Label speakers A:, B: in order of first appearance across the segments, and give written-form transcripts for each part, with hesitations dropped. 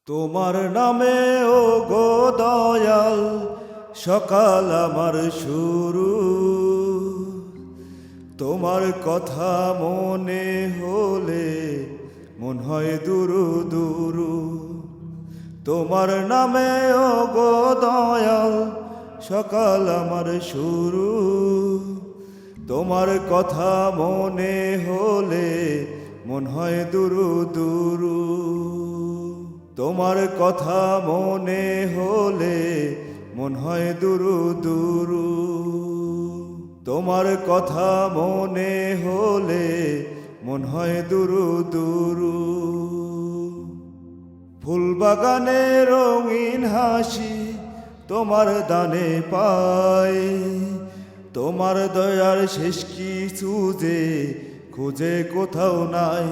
A: তোমার নামে ও গো দয়াল সকাল আমার শুরু। তোমার কথা মনে হলে মন হয় দুরু দুরু। তোমার নামে ও গো দয়াল সকাল আমার শুরু। তোমার কথা মনে হলে মন হয় দুরু দুরু। তোমার কথা মনে হলে মন হয় দুরু দুরু। তোমার কথা মনে হলে মন হয় দুরু দুরু। ফুল বাগানে রঙিন হাসি তোমার দানে পাই। তোমার দয়ার শেষ কিছু যে খুঁজে কোথাও নাই।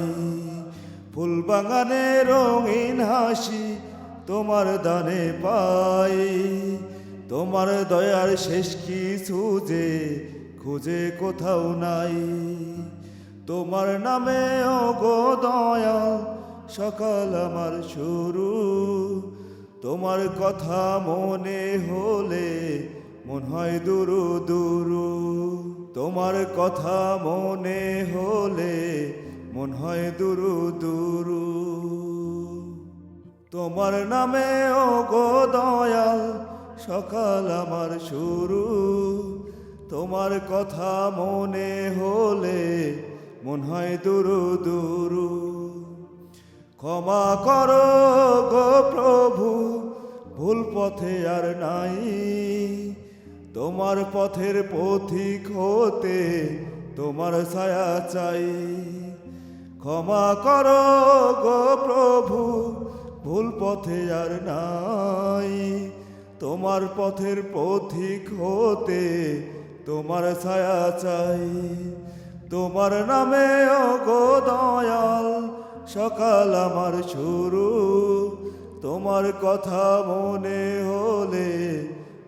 A: ফুল বাগানে রঙিন হাসি তোমার দানে পাই। তোমার দয়ার শেষ কিছু যে খুঁজে কোথাও নাই। তোমার নামে ও গো দয়াল সকাল আমার শুরু। তোমার কথা মনে হলে মন হয় দুরু দুরু। তোমার কথা মনে হলে মন হয় দুরু দুরু। তোমার নামে ও গো দয়াল সকাল আমার শুরু। তোমার কথা মনে হলে মন হয় দুরু দুরু। ক্ষমা করো গো প্রভু ভুল পথে আর নাই। তোমার পথের পথিক হতে তোমার ছায়া চাই। ক্ষমা করো গো প্রভু ভুল পথে আর নাই। তোমার পথের পথিক হতে তোমার ছায়া চাই। তোমার নামে ও গো দয়াল সকাল আমার শুরু। তোমার কথা মনে হলে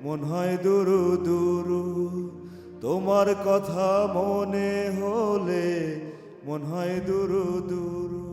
A: মন হয় দুরু দুরু। তোমার কথা মনে হলে মন হয় দুরু দুরু।